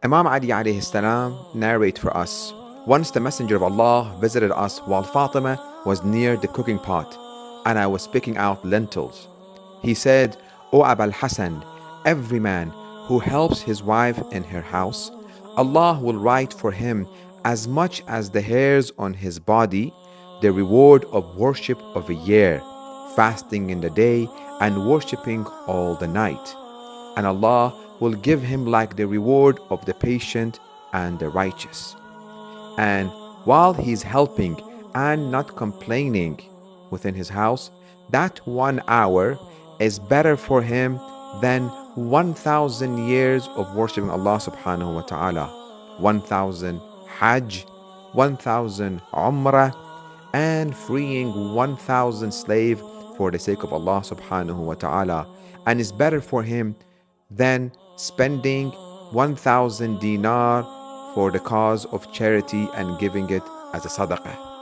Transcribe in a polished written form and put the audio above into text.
Imam Ali alayhi salam narrate for us, once the Messenger of Allah visited us while Fatima was near the cooking pot and I was picking out lentils. He said, O Abul Hassan, every man who helps his wife in her house, Allah will write for him as much as the hairs on his body, the reward of worship of a year, fasting in the day and worshipping all the night. And Allah will give him like the reward of the patient and the righteous. And while he's helping and not complaining within his house, that 1 hour is better for him than 1,000 years of worshiping Allah subhanahu wa ta'ala, 1,000 Hajj, 1,000 Umrah, and freeing 1,000 slave for the sake of Allah subhanahu wa ta'ala. And it's better for him than spending 1,000 dinar for the cause of charity and giving it as a sadaqah.